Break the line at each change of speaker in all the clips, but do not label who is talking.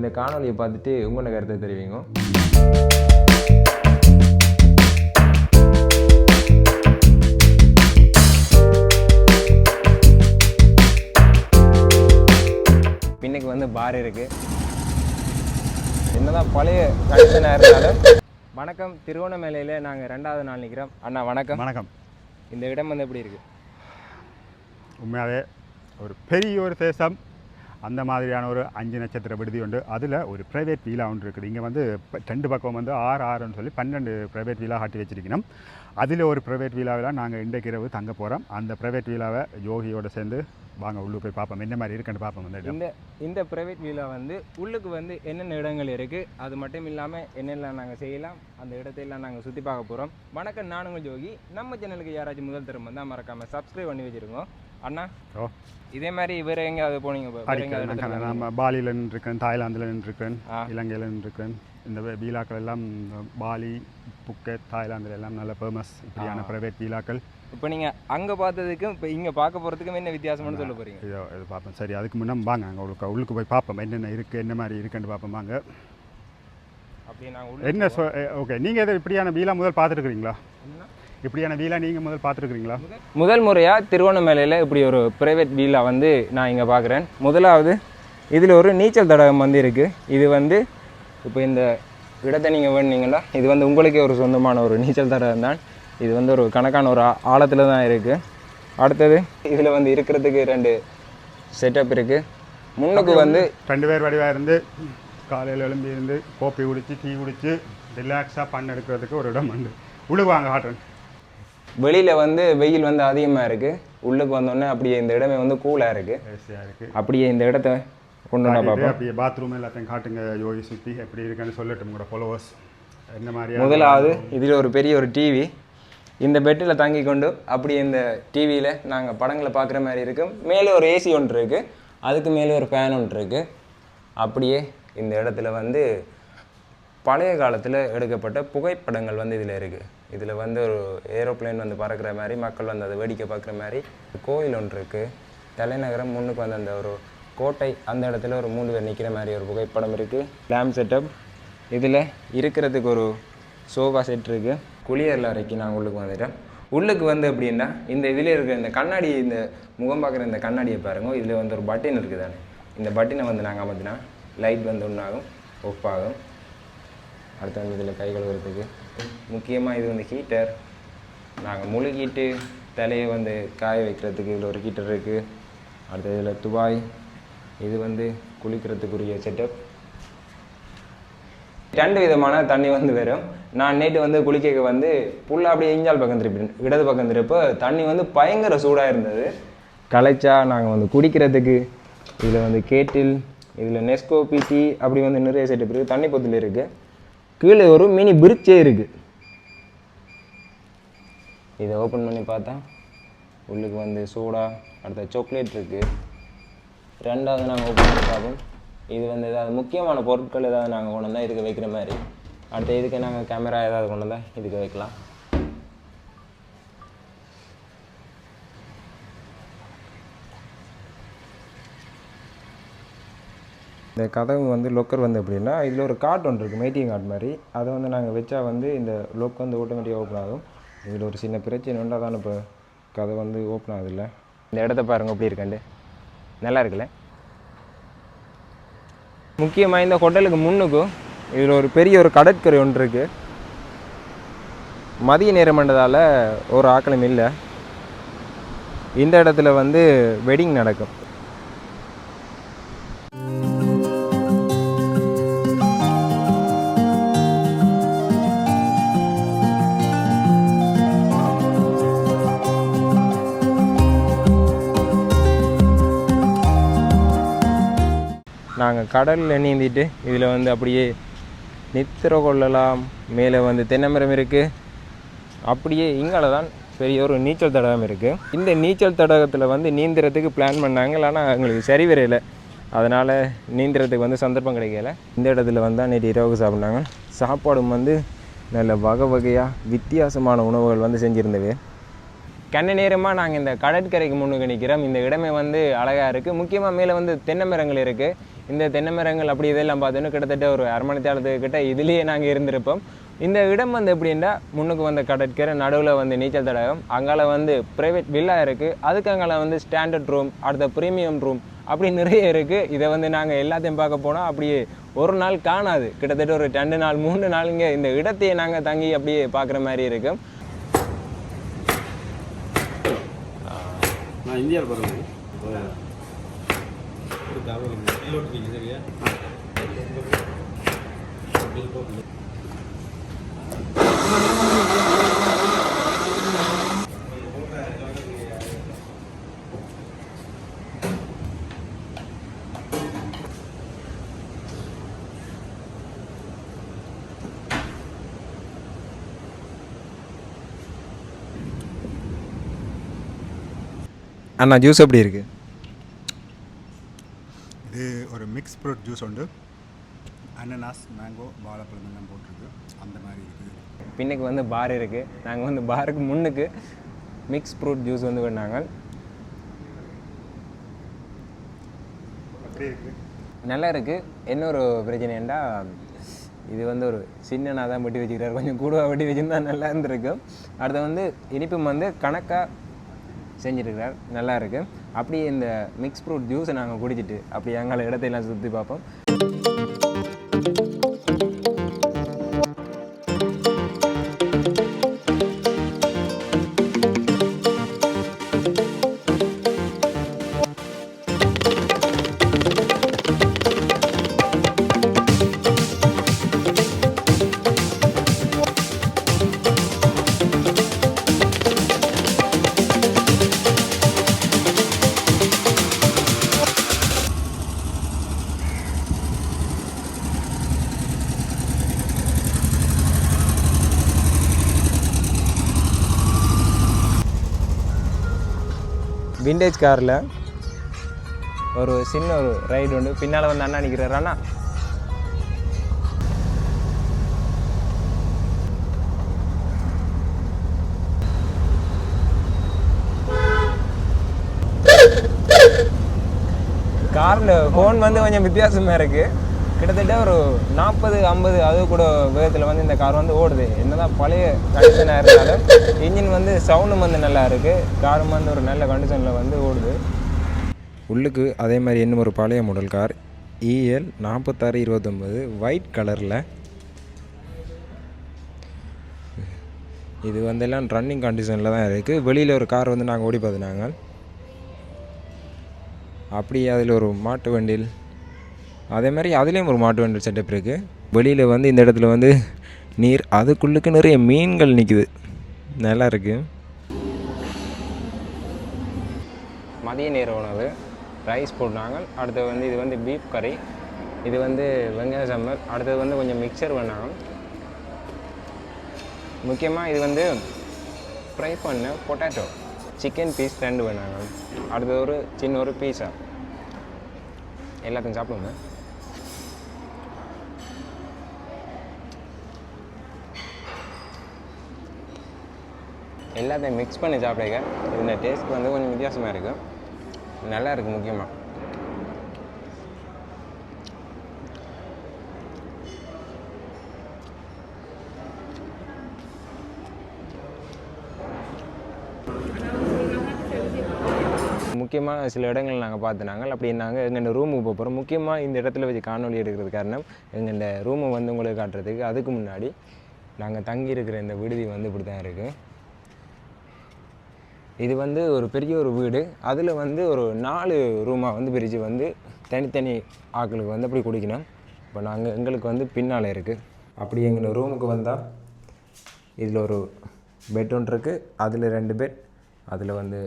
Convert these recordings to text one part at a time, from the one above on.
இந்த காணொலியை பார்த்துட்டு உங்களோட கருத்தை தெரிவிங்க. பின்னுக்கு வந்து பார் இருக்குது. என்னதான் பழைய கண்டிஷனாக இருந்தாலும். வணக்கம், திருவண்ணாமலையில் நாங்கள் 2வது நாள் நிற்கிறோம். அண்ணா வணக்கம்.
வணக்கம்.
இந்த இடம் வந்து எப்படி இருக்குது?
உண்மையாகவே ஒரு பெரிய ஒரு தேசம். அந்த மாதிரியான ஒரு 5 நட்சத்திர விடுதி உண்டு. அதில் ஒரு ப்ரைவேட் வீலா ஒன்று இருக்குது. இங்கே வந்து 2 பக்கம் வந்து 6 சொல்லி 12 ப்ரைவேட் வீலா காட்டி வச்சிருக்கணும். அதில் ஒரு ப்ரைவேட் வீலாவில் நாங்கள் இன்றைக்கு இரவு தங்க போகிறோம். அந்த ப்ரைவேட் வீலாவை யோகியோடு சேர்ந்து வாங்க உள்ளுக்கு போய் பார்ப்போம், என்ன மாதிரி இருக்குன்னு பார்ப்போம்.
இந்த ப்ரைவேட் வீலா வந்து உள்ளுக்கு வந்து என்னென்ன இடங்கள் இருக்குது, அது மட்டும் இல்லாமல் என்னெல்லாம் நாங்கள் செய்யலாம், அந்த இடத்தையெல்லாம் நாங்கள் சுற்றி பார்க்க போகிறோம். வணக்கம், நான் உங்கள் யோகி. நம்ம சேனலுக்கு யாராச்சும் முதல் தரம் வந்தால் மறக்காமல் சப்ஸ்கிரைப் பண்ணி வச்சுருக்கோம். அண்ணா, இதே மாதிரி வேறு எங்கேயாவது போனீங்க?
நம்ம பாலியில் நின்றுருக்கேன், தாய்லாந்தில் நின்றுருக்கேன், இலங்கையில் நின்றுருக்கேன். இந்த வீலாக்கள் எல்லாம் பாலி, புக்கெட், தாய்லாந்தில் எல்லாம் நல்ல ஃபேமஸ் இப்படியான ப்ரைவேட் வீலாக்கள்.
இப்போ நீங்கள் அங்கே பார்த்ததுக்கும் இப்போ இங்கே பார்க்க போகிறதுக்கும் என்ன வித்தியாசம்னு சொல்ல போகிறீங்க?
இது பார்ப்போம். சரி, அதுக்கு முன்னே வாங்க அங்கே உள்ளுக்கு போய் பார்ப்போம், என்னென்ன இருக்குது, என்ன மாதிரி இருக்குன்னு பார்ப்போம். வாங்க.
அப்படி நாங்கள்
என்ன ஓகே, நீங்கள் எதை இப்படியான வீலா முதல் பார்த்துருக்குறீங்களா? இப்படியான வீலா நீங்கள் முதல் பார்த்துருக்குறீங்களா?
முதல் முறையாக திருவண்ணாமலையில் இப்படி ஒரு ப்ரைவேட் வீலா வந்து நான் இங்கே பார்க்குறேன். முதலாவது இதில் ஒரு நீச்சல் தடாகம் வந்து இருக்குது. இது வந்து இப்போ இந்த இடத்தை நீங்கள் வேணுனீங்கன்னா இது வந்து உங்களுக்கே ஒரு சொந்தமான ஒரு நீச்சல் தடாகம் தான். இது வந்து ஒரு கணக்கான ஒரு ஆழத்தில் தான் இருக்குது. அடுத்தது இதில் வந்து இருக்கிறதுக்கு 2 செட்டப் இருக்குது. முன்னுக்கு வந்து
2 பேர் வடிவாக இருந்து காலையில் எழும்பி இருந்து கோப்பி குடித்து டீ குடித்து ரிலாக்ஸாக பண்ண எடுக்கிறதுக்கு ஒரு இடம் உண்டு. உள்ளுக்கு வாங்க காட்டுறேன்.
வெளியில் வந்து வெயில் வந்து அதிகமாக இருக்குது. உள்ளுக்கு வந்தோடனே அப்படியே இந்த இடமே வந்து கூலாக இருக்குது. அப்படியே இந்த இடத்த கொண்டு வந்து பார்ப்போம்.
அப்படியே பாத்ரூம் எல்லாத்தையும் காட்டுங்க யோகி, சுற்றி எப்படி இருக்குன்னு சொல்லட்டும் உங்களோட ஃபாலோவர்ஸ் என்ன மாதிரி.
முதலாவது இதில் ஒரு பெரிய ஒரு டிவி. இந்த பெட்டில் தங்கி கொண்டு அப்படியே இந்த டிவியில் நாங்கள் படங்களை பார்க்குற மாதிரி இருக்கும். மேலே ஒரு ஏசி ஒன்று இருக்குது, அதுக்கு மேலே ஒரு ஃபேன் ஒன்று இருக்குது. அப்படியே இந்த இடத்துல வந்து பழைய காலத்தில் எடுக்கப்பட்ட புகைப்படங்கள் வந்து இதில் இருக்குது. இதில் வந்து ஒரு ஏரோப்ளேன் வந்து பறக்கிற மாதிரி, மக்கள் வந்து அதை வேடிக்கை பார்க்குற மாதிரி. கோயில் ஒன்று இருக்குது. தலைநகரம் முன்னுக்கு வந்து அந்த ஒரு கோட்டை, அந்த இடத்துல ஒரு 3 பேர் நிற்கிற மாதிரி ஒரு புகைப்படம் இருக்குது. Lamp setup. இதில் இருக்கிறதுக்கு ஒரு சோஃபா செட் இருக்குது. குளியரில் அறைக்கு நாங்கள் உள்ளுக்கு வந்துட்டோம். உள்ளுக்கு வந்து அப்படின்னா இந்த இதில் இருக்கிற இந்த கண்ணாடி, இந்த முகம் பார்க்குற இந்த கண்ணாடியை பாருங்க. இதில் வந்து ஒரு பட்டன் இருக்குது தானே, இந்த பட்டனை வந்து நாங்கள் அமர்த்தினா லைட் வந்து ஒன்றாகும், ஆஃப் ஆகும். அடுத்து வந்து இதில் கை கழுவுறதுக்கு முக்கியமாக இது வந்து ஹீட்டர். நாங்கள் முழுகிட்டு தலையை வந்து காய வைக்கிறதுக்கு இதில் ஒரு ஹீட்டர் இருக்குது. அடுத்தது இதில் துபாய். இது வந்து குளிக்கிறதுக்குரிய செட்டப். 2 விதமான தண்ணி வந்து வரும். நான் நேற்று வந்து குளிக்க வந்து ஃபுல்லாக அப்படியே இஞ்சால் பக்கம் திருப்பிட்டேன், இடது பக்கம் திருப்போ தண்ணி வந்து பயங்கர சூடாக இருந்தது. கலைச்சா நாங்கள் வந்து குடிக்கிறதுக்கு இதில் வந்து கேட்டில், இதில் நெஸ்கோ பிடி அப்படி வந்து நிறைய செட்டப் இருக்குது. தண்ணி பொத்தில் இருக்குது. கீழே ஒரு மினி பிரிட்ஜே இருக்குது. இதை ஓப்பன் பண்ணி பார்த்தா உள்ளுக்கு வந்து சோடா, அடுத்த சாக்லேட் இருக்குது. 2வது நாங்கள் ஓப்பன் பண்ணி பார்ப்போம். இது வந்து ஏதாவது முக்கியமான பொருட்கள் ஏதாவது நாங்கள் கொண்டு வந்தால் இதுக்கு வைக்கிற மாதிரி. அடுத்த இதுக்கு நாங்கள் கேமரா ஏதாவது கொண்டு வந்தால் இதுக்கு வைக்கலாம். இந்த கதவு வந்து லொக்கர் வந்து எப்படின்னா இதில் ஒரு கார்ட் ஒன்று இருக்குது, மைட்டிங் கார்ட் மாதிரி. அதை வந்து நாங்கள் வச்சா வந்து இந்த லொக் வந்து ஆட்டோமேட்டிக்காக ஓப்பன் ஆகும். இதில் ஒரு சின்ன பிரச்சனை உண்டா தான் இப்போ கதை வந்து ஓப்பன் ஆகுதில்ல. இந்த இடத்த பாருங்கள் எப்படி இருக்காண்டு, நல்லா இருக்குல்ல. முக்கியமாக இந்த ஹோட்டலுக்கு முன்னுக்கும் இதில் ஒரு பெரிய ஒரு கடற்கரை ஒன்று இருக்குது. மதிய நேரம் பண்ணதால் ஒரு ஆக்களும் இல்லை. இந்த இடத்துல வந்து வெட்டிங் நடக்கும். நாங்கள் கடலில் நீந்திட்டு இதில் வந்து அப்படியே நித்திர கொள்ளலாம். மேலே வந்து தென்னைமரம் இருக்குது. அப்படியே இங்கால தான் பெரிய ஒரு நீச்சல் தடாகம் இருக்குது. இந்த நீச்சல் தடாகத்தில் வந்து நீந்துறதுக்கு பிளான் பண்ணாங்க, ஆனால் எங்களுக்கு சரி வரையில. அதனால் நீந்துறதுக்கு வந்து சந்தர்ப்பம் கிடைக்கல. இந்த இடத்துல வந்தால் நேற்று இரவுக்கு சாப்பிட்னாங்க. சாப்பாடும் வந்து நல்ல வகை வகையாக வித்தியாசமான உணவுகள் வந்து செஞ்சுருந்தது. கண்ண நேரமாக நாங்கள் இந்த கடற்கரைக்கு முன்னுக்கு நிற்கிறோம். இந்த இடமே வந்து அழகாக இருக்குது. முக்கியமாக மேலே வந்து தென்னை மரங்கள் இருக்குது. இந்த தென்னை மரங்கள் அப்படி இதெல்லாம் பார்த்தோன்னா கிட்டத்தட்ட ஒரு அரை மணி நேரத்துக்கிட்ட இதுலேயே நாங்கள் இருந்திருப்போம். இந்த இடம் வந்து எப்படின்னா முன்னுக்கு வந்து கடற்கரை, நடுவில் வந்து நீச்சல் தடாகம், அங்கால வந்து ப்ரைவேட் வில்லா இருக்குது, அதுக்கு அங்கால வந்து ஸ்டாண்டர்ட் ரூம், அடுத்த ப்ரீமியம் ரூம் அப்படி நிறைய இருக்குது. இதை வந்து நாங்கள் எல்லாத்தையும் பார்க்க போனால் அப்படியே ஒரு நாள் காணாது, கிட்டத்தட்ட ஒரு 2 நாள் 3 நாள் இங்கே இந்த இடத்தையே நாங்கள் தங்கி அப்படியே பார்க்குற மாதிரி இருக்கும்.
நான் இந்தியாவில் போகிறேன்.
அண்ணா ஜூஸ் எப்படி இருக்குது?
இது ஒரு மிக்ஸ் ஃப்ரூட் ஜூஸ் உண்டு. அனனாஸ், மேங்கோ, வாழைப்பழம் எல்லாம் போட்டிருக்கு. அந்த மாதிரி இருக்குது.
பின்னுக்கு வந்து பார் இருக்குது. நாங்கள் வந்து பாருக்கு முன்னுக்கு மிக்ஸ் ஃப்ரூட் ஜூஸ் வந்து பண்ணாங்க.
அப்படியே இருக்குது.
நல்லா இருக்குது. என்ன ஒரு பிரச்சனைண்டா இது வந்து ஒரு சின்னனாக தான் வெட்டி வச்சுக்கிறாரு, கொஞ்சம் கூடுவாக வெட்டி வச்சுருந்தா நல்லா இருந்திருக்கும். அடுத்து வந்து இனிப்பும் வந்து கணக்காக செஞ்சுருக்கிறார், நல்லா இருக்குது. அப்படியே இந்த மிக்ஸ் ஃப்ரூட் ஜூஸை நாங்கள் குடிச்சிட்டு அப்படி எங்களை இடத்தையெல்லாம் சுற்றி பார்ப்போம். விண்டேஜ் காரில் ஒரு சின்ன ஒரு ரைடு உண்டு. பின்னால் வந்து அண்ணா நிற்கிறார். அண்ணா காரில் ஹோன் வந்து கொஞ்சம் வித்தியாசமாக இருக்குது. கிட்டத்தட்ட ஒரு 40-50 அது கூட வேகத்தில் வந்து இந்த கார் வந்து ஓடுது. என்னதான் பழைய கண்டிஷனாக இருந்தாலும் இன்ஜின் வந்து சவுண்டும் வந்து நல்லா இருக்குது. காரும் வந்து ஒரு நல்ல கண்டிஷனில் வந்து ஓடுது. உள்ளுக்கு அதே மாதிரி இன்னும் ஒரு பழைய மாடல் கார் EL 4629 ஒயிட் கலரில். இது வந்து எல்லாம் ரன்னிங் கண்டிஷனில் தான் இருக்குது. வெளியில் ஒரு கார் வந்து நாங்கள் ஓடி பார்த்துனாங்க. அப்படியே அதில் ஒரு மாட்டு வண்டியில் அதே மாதிரி அதுலேயும் ஒரு மாட்டு வண்டில் செட்டப் இருக்குது. வெளியில் வந்து இந்த இடத்துல வந்து நீர், அதுக்குள்ளுக்கு நிறைய மீன்கள் நிற்குது, நல்லா இருக்குது. மதிய நேர உணவு ரைஸ் போட்டாங்க. அடுத்தது வந்து இது வந்து பீஃப் கறி, இது வந்து வெங்காய சாம்பார், அடுத்தது வந்து கொஞ்சம் மிக்சர் பண்ணாங்க. முக்கியமாக இது வந்து ஃப்ரை பண்ண பொட்டேட்டோ சிக்கன் பீஸ் 2 வேணாங்க. அடுத்தது ஒரு சின்ன ஒரு பீஸா. எல்லாத்தையும் சாப்பிடுங்க. எல்லாத்தையும் மிக்ஸ் பண்ணி சாப்பிடுங்க. இந்த டேஸ்ட் வந்து கொஞ்சம் வித்தியாசமாக இருக்கும், நல்லா இருக்குது. முக்கியமாக முக்கியமாக சில இடங்கள் நாங்கள் பார்த்துனாங்க. அப்படி நாங்கள் எங்கள் ரூமுக்கு போகிறோம். முக்கியமாக இந்த இடத்துல வச்சு காணொலி எடுக்கிறது காரணம் எங்கள் ரூமை வந்து உங்களுக்கு காட்டுறதுக்கு. அதுக்கு முன்னாடி நாங்கள் தங்கியிருக்கிற இந்த விடுதி வந்து இப்படி தான் இருக்குது. இது வந்து ஒரு பெரிய ஒரு வீடு. அதில் வந்து ஒரு 4 ரூமாக வந்து பிரித்து வந்து தனித்தனி ஆட்களுக்கு வந்து அப்படி குடிக்கணும். இப்போ நாங்கள் எங்களுக்கு வந்து பின்னால் இருக்குது. அப்படி எங்கள் ரூமுக்கு வந்தால் இதில் ஒரு பெட் ஒன்று இருக்குது, அதில் 2 பெட், அதில் வந்து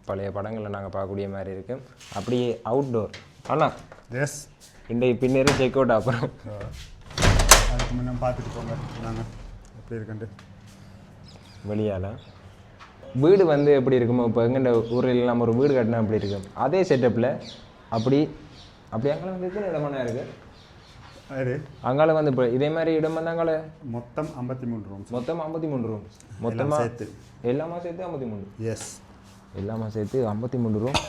பழைய படங்களை நாங்கள் பார்க்கக்கூடிய மாதிரி இருக்குது. அப்படியே அவுட்டோர். ஆனால்
எஸ்,
இன்றைக்கு பின்னேறி செக் அவுட் அப்புறம்
அதுக்கு முன்னே பார்த்துட்டு போங்க நாங்கள் எப்படி இருக்குன்ட்டு.
வெளியால் வீடு வந்து எப்படி இருக்குமோ, இப்போ எங்கள்ட ஊரில் நம்ம ஒரு வீடு கட்டினா அப்படி இருக்கும், அதே செட்டப்பில் அப்படி அங்கே வந்து எத்தனை இடமான இருக்குது.
அது
அங்கால வந்து இப்போ இதே மாதிரி இடம் வந்து அங்கால
மொத்தம் 53 ரூம்ஸ்.
மொத்தம் 53 ரூம். மொத்தமாக
சேர்த்து
எல்லாமே சேர்த்து 53.
எஸ்,
எல்லாமே சேர்த்து 53 ரூம்.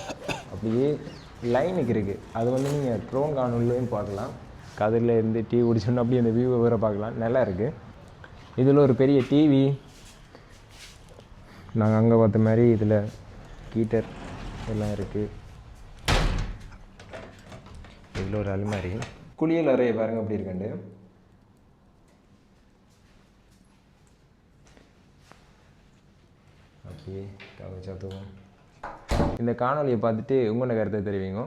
அப்படியே லைனுக்கு இருக்குது. அது வந்து நீங்கள் ட்ரோன் காணொலியும் பார்க்கலாம். கதிரில் இருந்து டீ குடிச்சோன்னா அப்படியே அந்த வியூவை வேறு பார்க்கலாம். நல்லா இருக்குது. இதில் ஒரு பெரிய டிவி, நாங்கள் அங்கே பார்த்த மாதிரி இதில் ஹீட்டர் எல்லாம் இருக்குது. இதில் ஒரு அலுமாரி, குளியல் அறையை பாருங்கள் எப்படி இருக்குண்டு. அப்படியே கவனிச்சாத்துவோம். இந்த காணொலியை பார்த்துட்டு உங்களோட கருத்தை தெரிவிங்க.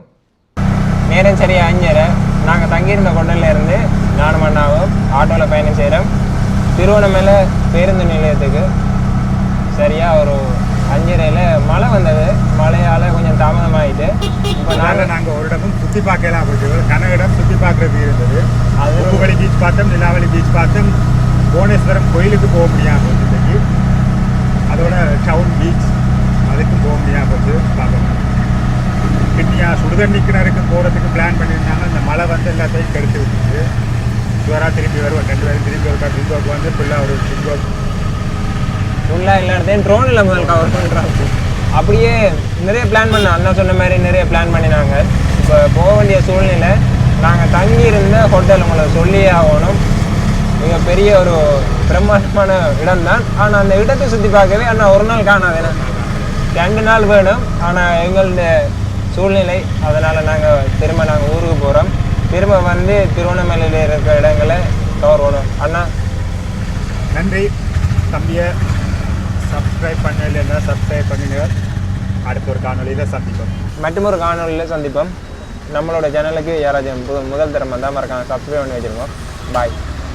நேரம் சரியாக 5:30. நாங்கள் தங்கியிருந்த கொண்டலில் இருந்து நானும் அண்ணாவும் ஆட்டோவில் பயணம் செய்கிறோம் திருவண்ணாமலை பேருந்து நிலையத்துக்கு. சரியாக ஒரு 5:30 மழை வந்தது. மழையால் கொஞ்சம் தாமதமாகிட்டு இப்போ
நாங்கள் ஒரு இடமும் சுற்றி பார்க்கலாம். கன இடம் சுற்றி பார்க்குறதுக்கு இருந்தது. அது உப்புவழி பீச் பார்த்தோம், நிலாவளி பீச் பார்த்தோம், புவனேஸ்வரம் கோயிலுக்கு போக முடியாமல் போச்சு. அதோட டவுன் பீச் அதுக்கும் போக முடியாமல் போச்சு. பார்க்கணும் கிண்ணியா சுடுதண்ணி கிணறுக்கு போகிறதுக்கு பிளான் பண்ணியிருந்தாங்க. அந்த மழை வந்து எல்லாத்தையும் கெடுத்து விட்டுச்சு. சுவராக திரும்பி வருவோம், 2 பேரும் திரும்பி வருவா. ட்ரிங்கோக்கு வந்து ஃபுல்லாக ஒரு ட்ரிங்கோக்
ஃபுல்லாக எல்லா இடத்தையும் ட்ரோனில் முதல் கவர் பண்ணுறாங்க. அப்படியே நிறைய பிளான் பண்ணோம். அண்ணா சொன்ன மாதிரி நிறைய பிளான் பண்ணினாங்க. இப்போ போக வேண்டிய சூழ்நிலை. நாங்கள் தங்கியிருந்த ஹோட்டல் உங்களை சொல்லியே ஆகணும். மிகப்பெரிய ஒரு பிரம்மாண்டமான இடம்தான். ஆனால் அந்த இடத்தை சுற்றி பார்க்கவே அண்ணா ஒரு நாள் காணாது, 2 நாள் வேணும். ஆனால் எங்களுடைய சூழ்நிலை அதனால் நாங்கள் ஊருக்கு போகிறோம். திரும்ப வந்து திருவண்ணாமலையில் இருக்கிற இடங்களை கவர் பண்ணோம். அண்ணா
நன்றி. தம்பியை சப்ஸ்கிரைப் பண்ணலைன்னா சப்ஸ்கிரைப் பண்ணுங்க. அடுத்த ஒரு காணொலியில் சந்திப்போம்.
மற்றும் ஒரு காணொலியில் சந்திப்போம். நம்மளோட சேனலுக்கு யாராச்சும் முதல் தரம் வந்தால் மறக்காம சப்ஸ்கிரைப் பண்ணி வச்சுருக்கோம். பாய்.